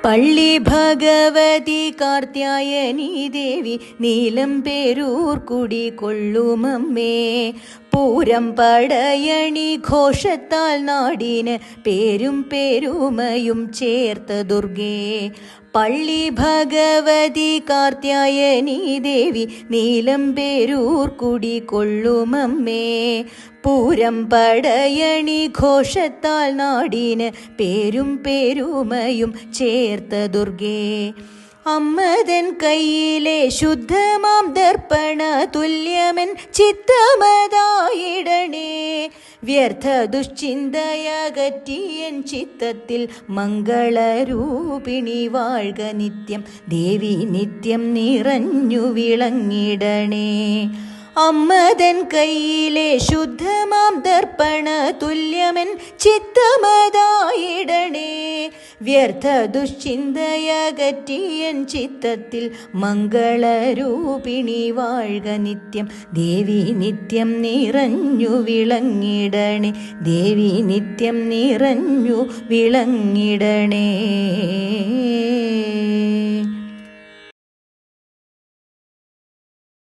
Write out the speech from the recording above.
പള്ളി ഭഗവതി കാർത്യായനി ദേവി നീലം പേരൂർ കുടികൊള്ളുമമ്മേ. പൂരം പടയണി ഘോഷത്താൽ നാടിന് പേരും പേരുമയും ചേർത്ത ദുർഗേ. പള്ളി ഭഗവതി കാർത്യായനി ദേവി നീലം പേരൂർ കുടികൊള്ളുമമ്മേ. പൂരം പടയണി ഘോഷത്താൽ നാടിന് പേരും പേരുമയും ചേർത്ത ദുർഗേ. അമ്മതൻ കയ്യിലെ ശുദ്ധമാം ദർപ്പണ തുല്യമൻ ചിത്തമതായിടണേ. വ്യർത്ഥ ദുശ്ചിന്തയകറ്റിയൻ ചിത്തത്തിൽ മംഗളരൂപിണി വാഴ്ക നിത്യം. ദേവി നിത്യം നിറഞ്ഞു വിളങ്ങിടണേ. അമ്മതൻ കയ്യിലെ ശുദ്ധമാം ദർപ്പണ തുല്യമൻ ചിത്തമതായിടണേ. വ്യർത്ഥ ദുശ്ചിന്തയകറ്റിയൻ ചിത്തത്തിൽ മംഗളരൂപിണി വാഴ്ക നിത്യം. ദേവി നിത്യം നിറഞ്ഞു വിളങ്ങിടണേ. ദേവി നിത്യം നിറഞ്ഞു വിളങ്ങിടണേ.